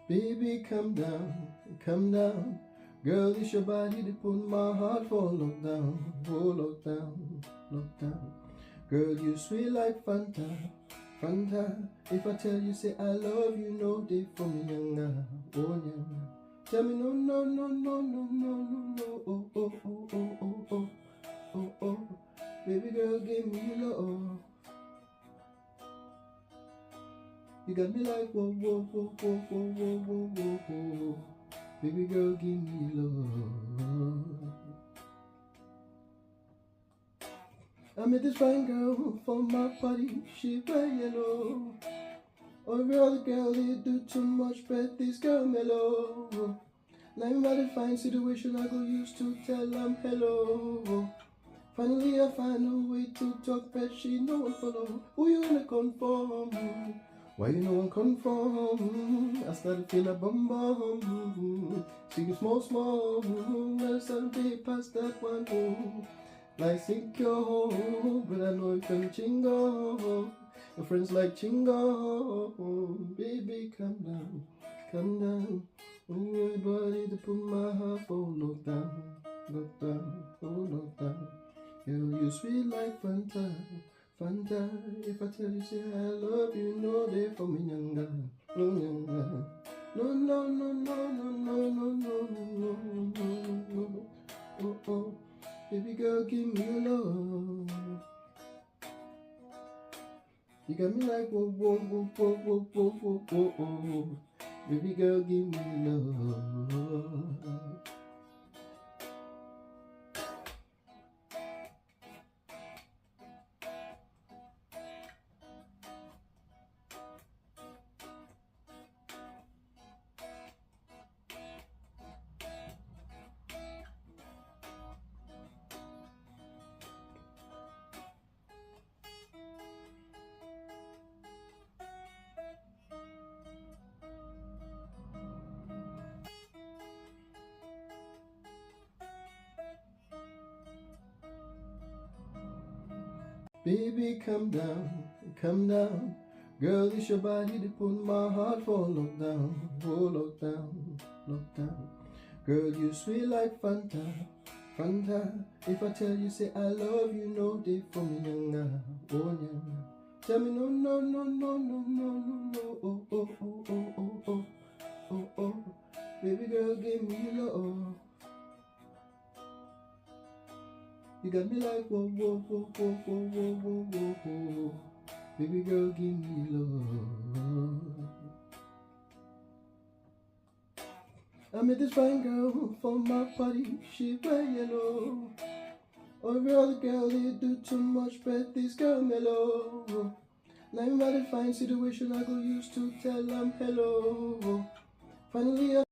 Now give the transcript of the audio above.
Baby, come down. Girl, it's your body that put my heart for lockdown, oh lockdown, lockdown. Girl, you sweet like Fanta, Fanta. If I tell you, say I love you, no day for me, younger, oh younger. Tell me no, no, no, no, no, no, no, no, oh, oh, oh, oh, oh, oh, oh, oh. Baby girl, give me love. You got me like whoa, whoa, whoa, whoa, whoa, whoa, whoa, whoa, whoa. Baby girl, give me love. I met this fine girl for my party. She wear yellow. Every other girl, they do too much, but this girl mellow. Now I'm at a fine situation, I go used to tell them hello. Finally I find a way to talk, but she no one follow. Who you gonna conform? Why you no one conform? I started feel a bum bum. She get small small. Well, Sunday past that one. Like secure, but I know you can chingo. Your friends like chingo. Baby, come down, come down. When your body to put my heart for lockdown, lockdown, oh lockdown. Girl, you sweet like Fanta, Fanta. If I tell you, say I love you, no day for me, younger, no younger. No, no, no, no, no, no, no, no, no, no, no, no, oh, oh. Baby girl, give me your love. You got me like whoa, whoa, whoa, whoa, whoa, whoa, whoa, whoa, whoa. Baby girl, give me your love. Baby, come down, come down. Girl, it's your body that put my heart for lockdown, oh lockdown, lockdown. Girl, you sweet like Fanta, Fanta. If I tell you, say I love you, no day for me, younger, oh younger. Tell me no, no, no, no, no, no, no, no, oh, oh, oh, oh, oh, oh, oh, oh. Baby girl, give me love. You got me like whoa, whoa, whoa, whoa, whoa, whoa, whoa, whoa, whoa. Baby girl, give me love. I met this fine girl for my party. She wear yellow. Every other girl, they do too much, but this girl mellow. Now I'm at a fine situation, I go used to tell them hello. Finally I